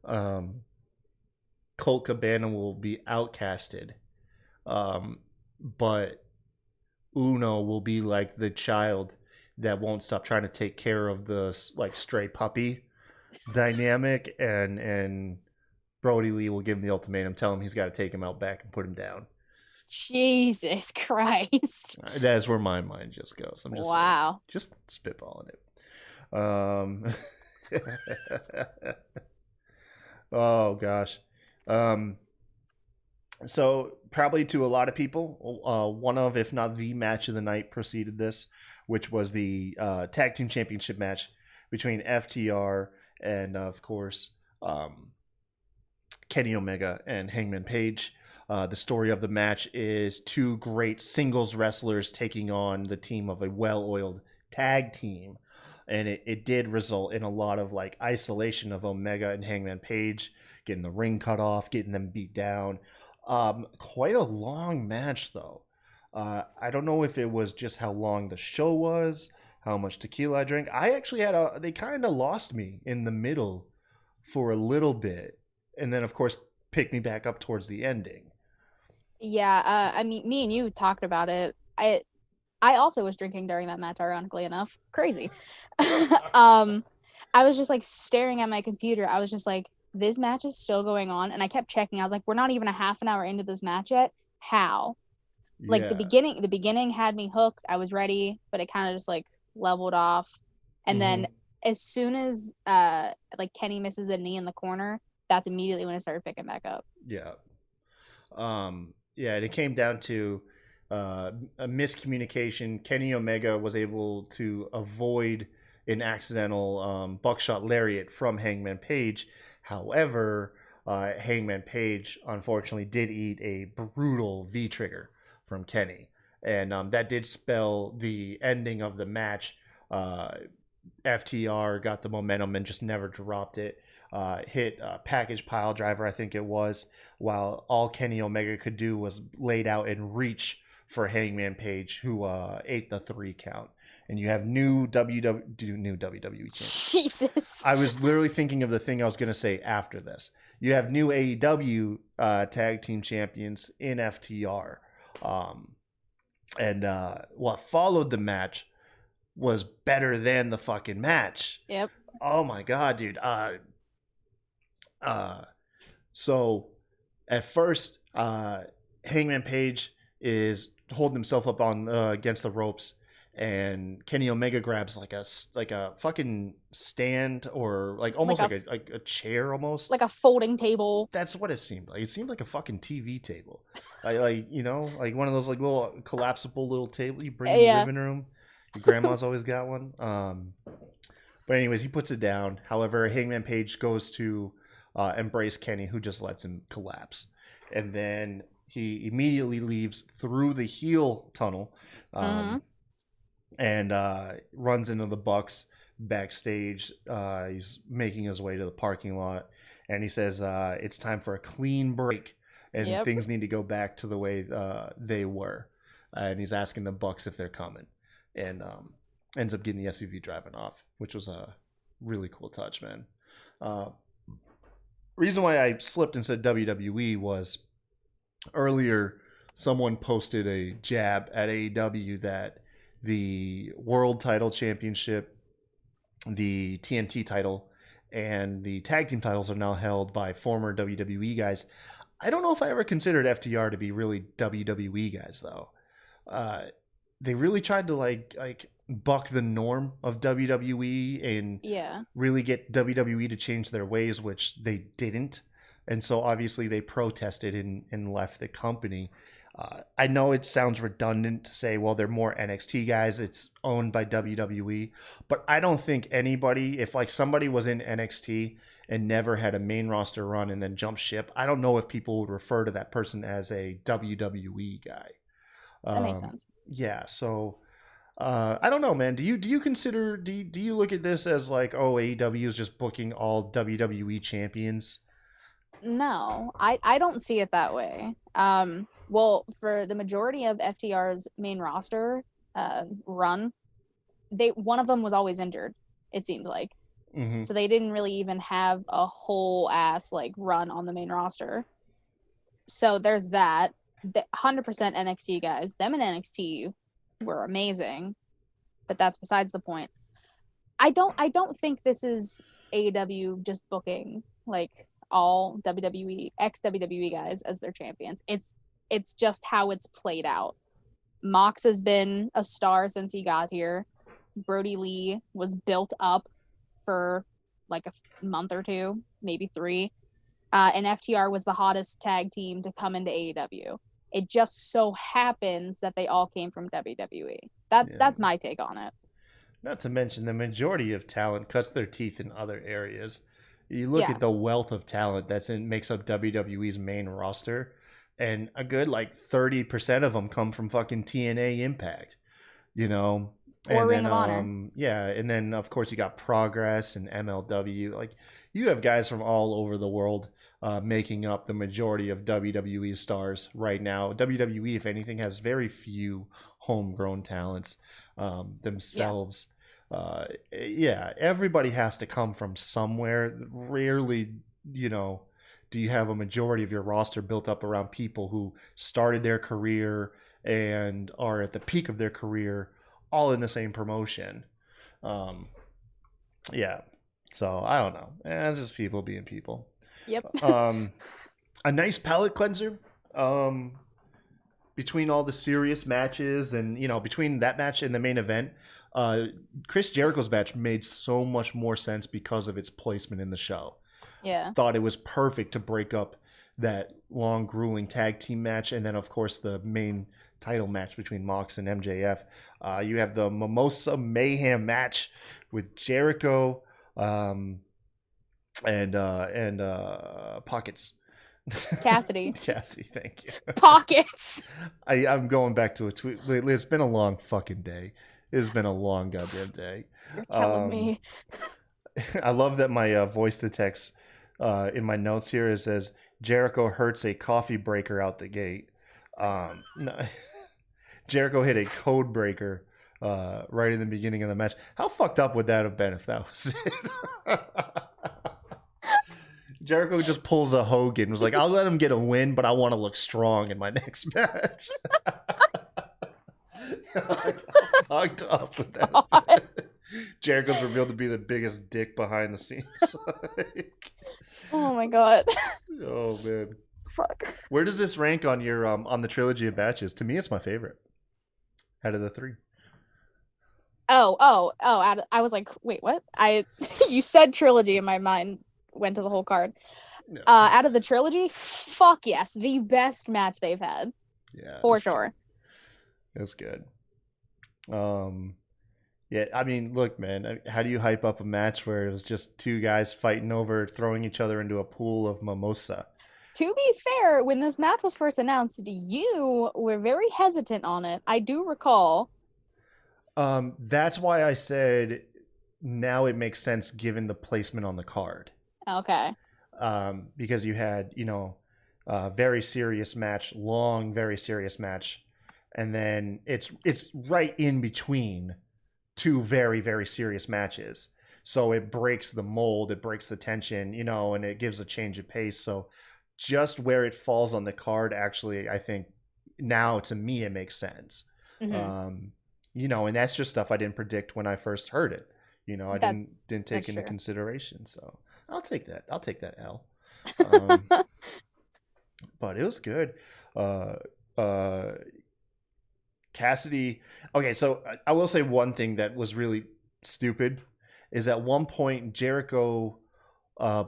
S3: Colt Cabana will be outcasted, but Uno will be like the child that won't stop trying to take care of the like stray puppy dynamic, and Brody Lee will give him the ultimatum, tell him he's got to take him out back and put him down.
S4: Jesus Christ.
S3: That's where my mind just goes. I'm just
S4: wow.
S3: Just spitballing it. Oh gosh. So probably to a lot of people, one of, if not the match of the night preceded this, which was the tag team championship match between FTR and of course Kenny Omega and Hangman Page. The story of the match is 2 great singles wrestlers taking on the team of a well-oiled tag team. And it did result in a lot of like isolation of Omega and Hangman Page, getting the ring cut off, getting them beat down. Quite a long match though. I don't know if it was just how long the show was, how much tequila I drank. I actually they kind of lost me in the middle for a little bit. And then of course picked me back up towards the ending.
S4: Yeah, I mean, me and you talked about it. I also was drinking during that match, ironically enough. Crazy. I was just like staring at my computer. I was just like, this match is still going on. And I kept checking. I was like, we're not even a half an hour into this match yet. How? Like
S3: Yeah.
S4: the beginning had me hooked. I was ready, but it kind of just like leveled off. And then as soon as like Kenny misses a knee in the corner, that's immediately when it started picking back up.
S3: Yeah. Yeah, and it came down to a miscommunication. Kenny Omega was able to avoid an accidental buckshot lariat from Hangman Page. However, Hangman Page unfortunately did eat a brutal V trigger from Kenny, and that did spell the ending of the match. FTR got the momentum and just never dropped it. Hit a package pile driver, I think it was, while all Kenny Omega could do was laid out and reach for Hangman Page, who ate the 3 count. And you have new WWE champion.
S4: Jesus.
S3: I was literally thinking of the thing I was going to say after this. You have new AEW tag team champions in FTR. And what followed the match was better than the fucking match.
S4: Yep.
S3: Oh my god, dude. So at first, Hangman Page is holding himself up on against the ropes, and Kenny Omega grabs like a fucking stand, or like almost like a chair, almost
S4: like a folding table.
S3: That's what it seemed like. It seemed like a fucking TV table, like you know, like one of those like little collapsible little table you bring in the living room. Your grandma's always got one. But anyways, he puts it down. However, Hangman Page goes to embrace Kenny, who just lets him collapse. And then he immediately leaves through the heel tunnel and runs into the Bucks backstage. He's making his way to the parking lot. And he says it's time for a clean break. And things need to go back to the way they were. And he's asking the Bucks if they're coming. And ends up getting the SUV driving off, which was a really cool touch, man. Reason why I slipped and said WWE was earlier someone posted a jab at AEW that the World Title Championship, the TNT title, and the tag team titles are now held by former WWE guys. I don't know if I ever considered FTR to be really WWE guys, though. They really tried to like buck the norm of WWE and really get WWE to change their ways, which they didn't. And so obviously they protested and left the company. I know it sounds redundant to say, well, they're more NXT guys. It's owned by WWE. But I don't think anybody, if like somebody was in NXT and never had a main roster run and then jumped ship, I don't know if people would refer to that person as a WWE guy.
S4: That makes sense.
S3: Yeah, so I don't know, man. Do you consider do you look at this as like, oh, AEW is just booking all WWE champions?
S4: No, I don't see it that way. Well, for the majority of FTR's main roster run, one of them was always injured, it seemed like. So they didn't really even have a whole ass like run on the main roster. So there's that. The 100% NXT guys, them in NXT were amazing, but that's besides the point. I don't think this is AEW just booking like all WWE ex-WWE guys as their champions. It's just how it's played out. Mox has been a star since he got here. Brody Lee was built up for like a month or two, maybe 3. And FTR was the hottest tag team to come into AEW. It just so happens that they all came from WWE. That's my take on it.
S3: Not to mention the majority of talent cuts their teeth in other areas. You look at the wealth of talent makes up WWE's main roster, and a good like 30% of them come from fucking TNA Impact, you know.
S4: Or Ring of Honor.
S3: Yeah, and then of course you got Progress and MLW. Like you have guys from all over the world making up the majority of WWE stars right now. WWE, if anything, has very few homegrown talents themselves. Everybody has to come from somewhere. Rarely, do you have a majority of your roster built up around people who started their career and are at the peak of their career all in the same promotion. So I don't know. It's just people being people.
S4: Yep.
S3: A nice palate cleanser. between all the serious matches and, you know, between that match and the main event, Chris Jericho's match made so much more sense because of its placement in the show.
S4: Yeah.
S3: Thought it was perfect to break up that long, grueling tag team match. And then, of course, the main title match between Mox and MJF. You have the Mimosa Mayhem match with Jericho and Pockets.
S4: Cassidy.
S3: Cassidy, thank you.
S4: Pockets.
S3: I'm going back to a tweet. It's been a long fucking day. It's been a long goddamn day.
S4: You're telling me.
S3: I love that my voice to text in my notes here it says Jericho hurts a coffee breaker out the gate. No, Jericho hit a code breaker right in the beginning of the match. How fucked up would that have been if that was it? Jericho just pulls a Hogan. Was like, I'll let him get a win, but I want to look strong in my next match. Like, how fucked up with that? Jericho's revealed to be the biggest dick behind the scenes. Like,
S4: oh my god.
S3: Oh man.
S4: Fuck.
S3: Where does this rank on your on the trilogy of matches? To me, it's my favorite out of the three.
S4: I was like, wait, what? You said trilogy, and my mind went to the whole card.
S3: No.
S4: Out of the trilogy, fuck yes, the best match they've had.
S3: Yeah,
S4: for sure.
S3: It's good. Yeah, I mean, look, man, how do you hype up a match where it was just two guys fighting over throwing each other into a pool of mimosa?
S4: To be fair, when this match was first announced, you were very hesitant on it. I do recall.
S3: That's why I said now it makes sense given the placement on the card.
S4: Okay.
S3: Because you had, very serious match, long, very serious match, and then it's right in between two very, very serious matches. So it breaks the mold, it breaks the tension, and it gives a change of pace. So just where it falls on the card, actually, I think now to me it makes sense. Mm-hmm. And that's just stuff I didn't predict when I first heard it. I didn't take into consideration. So I'll take that. I'll take that L. But it was good. Cassidy. Okay, so I will say one thing that was really stupid is at one point Jericho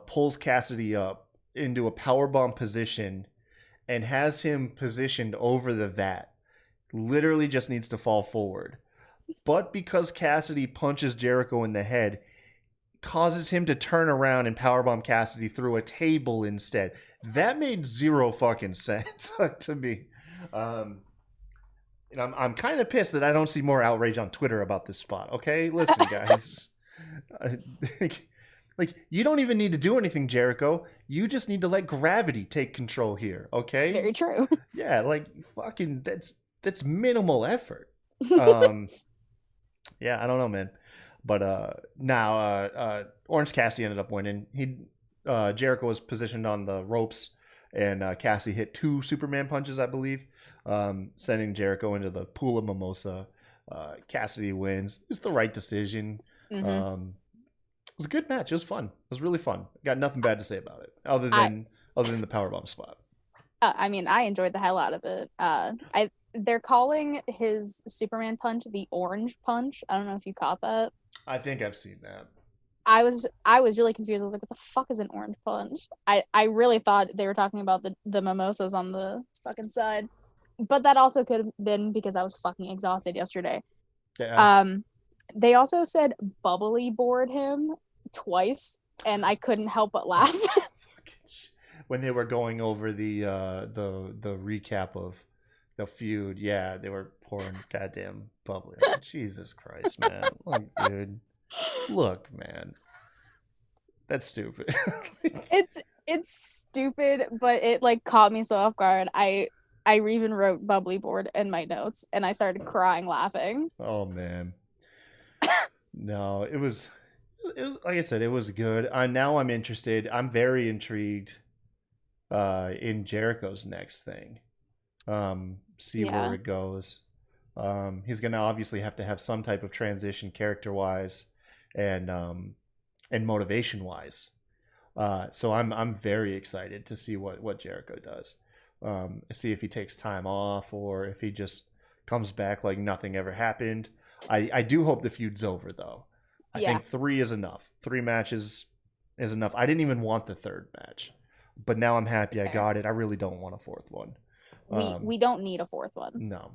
S3: pulls Cassidy up into a powerbomb position and has him positioned over the vat. Literally just needs to fall forward. But because Cassidy punches Jericho in the head, causes him to turn around and powerbomb Cassidy through a table instead. That made zero fucking sense to me. I'm kind of pissed that I don't see more outrage on Twitter about this spot. Okay, listen, guys. Like, you don't even need to do anything, Jericho. You just need to let gravity take control here. Okay.
S4: Very true.
S3: Yeah, like fucking that's minimal effort. Yeah, I don't know, man. But now Orange Cassidy ended up winning. Jericho was positioned on the ropes, and Cassidy hit 2 Superman punches, I believe, sending Jericho into the pool of mimosa. Cassidy wins. It's the right decision. Mm-hmm. It was a good match. It was fun. It was really fun. Got nothing bad to say about it, other than the powerbomb spot.
S4: I mean, I enjoyed the hell out of it. They're calling his Superman punch the orange punch. I don't know if you caught that.
S3: I think I've seen that.
S4: I was really confused. I was like, what the fuck is an orange punch? I really thought they were talking about the mimosas on the fucking side. But that also could have been because I was fucking exhausted yesterday. Yeah. They also said bubbly board him twice, and I couldn't help but laugh.
S3: When they were going over the recap of the feud, yeah, they were pouring goddamn bubbly. Like, Jesus Christ, man! Like, dude, look, man, that's stupid.
S4: It's stupid, but it like caught me so off guard. I even wrote bubbly board in my notes, and I started crying laughing.
S3: Oh man, no, it was like I said, it was good. Now I'm interested. I'm very intrigued in Jericho's next thing. See where it goes. He's gonna obviously have to have some type of transition character wise and motivation wise. So I'm very excited to see what Jericho does. See if he takes time off or if he just comes back like nothing ever happened. I do hope the feud's over, though. I think 3 is enough. 3 matches is enough. I didn't even want the 3rd match, but now I'm happy
S4: Fair.
S3: I got it. I really don't want a 4th one.
S4: We don't need a 4th one.
S3: No,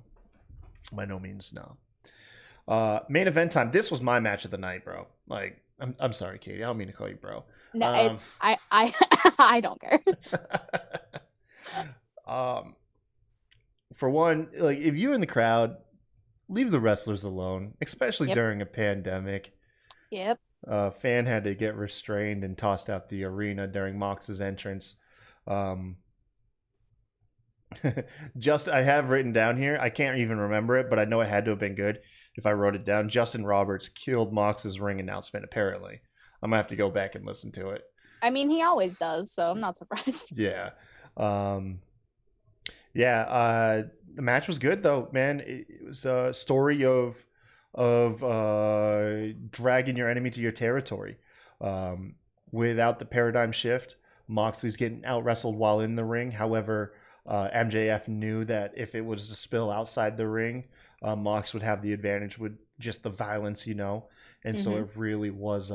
S3: by no means, no. Main event time. This was my match of the night, bro. Like, I'm sorry, Katie. I don't mean to call you bro.
S4: No, I don't care.
S3: For one, like, if you're in the crowd, leave the wrestlers alone, especially during a pandemic.
S4: Yep.
S3: Fan had to get restrained and tossed out the arena during Mox's entrance. Just, I have written down here, I can't even remember it, but I know it had to have been good if I wrote it down. Justin Roberts killed Mox's ring announcement, apparently. I'm gonna have to go back and listen to it.
S4: I mean, he always does, so I'm not surprised.
S3: Yeah. The match was good, though, man. It was a story of dragging your enemy to your territory. Without the paradigm shift, Moxley's getting out wrestled while in the ring. However, MJF knew that if it was to spill outside the ring, Mox would have the advantage with just the violence, and so it really was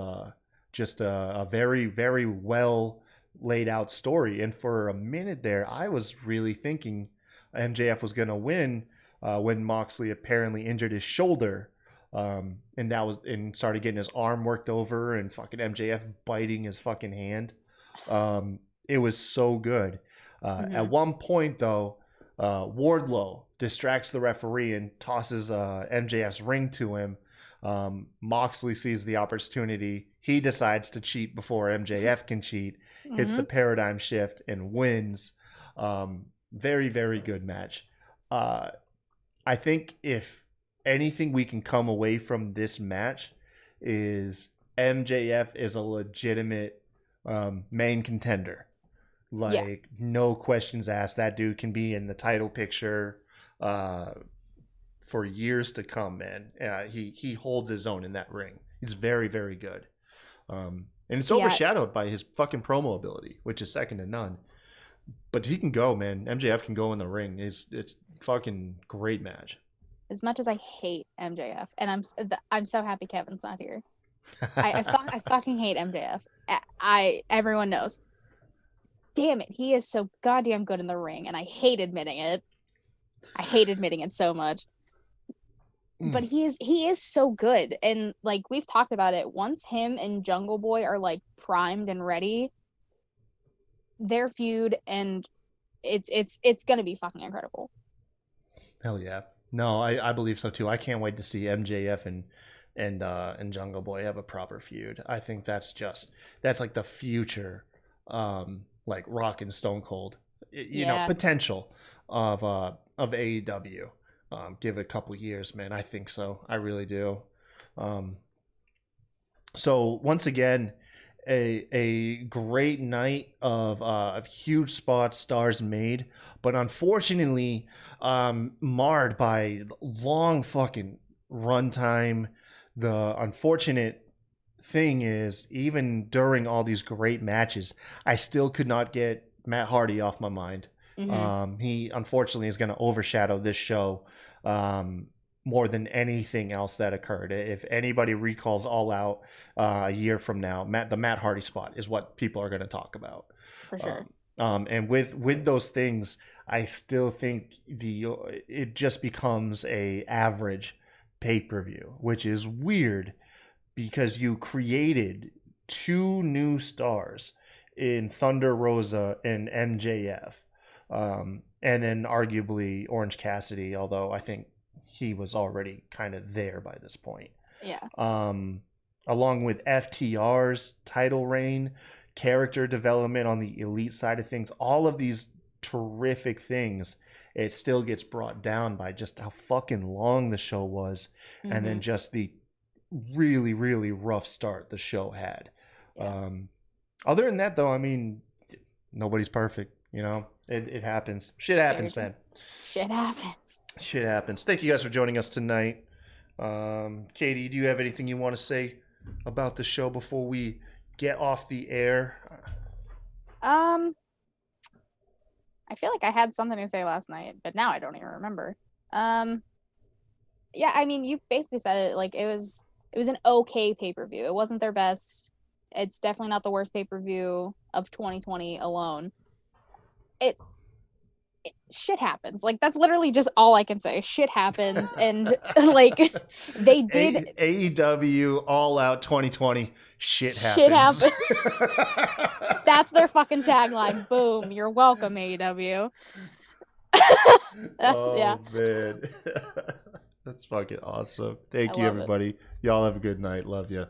S3: just a very, very well laid out story. And for a minute there, I was really thinking MJF was gonna win when Moxley apparently injured his shoulder, and started getting his arm worked over and fucking MJF biting his fucking hand. It was so good. At one point, though, Wardlow distracts the referee and tosses MJF's ring to him. Moxley sees the opportunity. He decides to cheat before MJF can cheat, hits the paradigm shift, and wins. Very, very good match. I think if anything we can come away from this match is MJF is a legitimate main contender. No questions asked. That dude can be in the title picture for years to come, man. He holds his own in that ring. He's very, very good. And it's overshadowed by his fucking promo ability, which is second to none. But he can go, man. MJF can go in the ring. It's fucking great match.
S4: As much as I hate MJF, and I'm so happy Kevin's not here. I fucking hate MJF. Everyone knows. Damn it, he is so goddamn good in the ring, and I hate admitting it. I hate admitting it so much. But he is so good, and like we've talked about it. Once him and Jungle Boy are like primed and ready, their feud, and it's gonna be fucking incredible.
S3: Hell yeah! No, I believe so too. I can't wait to see MJF and Jungle Boy have a proper feud. I think that's like the future. Like Rock and Stone Cold, potential of AEW. Give it a couple years, man. I think so. I really do. So once again, a great night of huge spots, stars made, but unfortunately, marred by long fucking runtime. The unfortunate thing is, even during all these great matches, I still could not get Matt Hardy off my mind. He unfortunately is going to overshadow this show more than anything else that occurred. If anybody recalls All Out a year from now, the Matt Hardy spot is what people are going to talk about
S4: for sure.
S3: And with those things, I still think it just becomes a average pay-per-view, which is weird. Because you created 2 new stars in Thunder Rosa and MJF. And then arguably Orange Cassidy, although I think he was already kind of there by this point.
S4: Yeah.
S3: Along with FTR's title reign, character development on the elite side of things, all of these terrific things, it still gets brought down by just how fucking long the show was. And then just the really, really rough start the show had. Other than that, though, I mean, nobody's perfect. It happens. Shit happens, man.
S4: Shit happens. Thank
S3: you guys for joining us tonight. Katie, do you have anything you want to say about the show before we get off the air?
S4: I I feel like I had something to say last night, but now I don't even remember. Yeah, I mean, you basically said it. Like, it was an okay pay-per-view. It wasn't their best. It's definitely not the worst pay-per-view of 2020 alone. It shit happens. Like, that's literally just all I can say. Shit happens, and like they did
S3: AEW All Out 2020. Shit
S4: shit
S3: happens.
S4: happens. That's their fucking tagline. Boom. You're welcome, AEW. Yeah,
S3: Oh man. That's fucking awesome. Thank
S4: I
S3: you,
S4: love it.
S3: everybody. Y'all have a good night. Love you.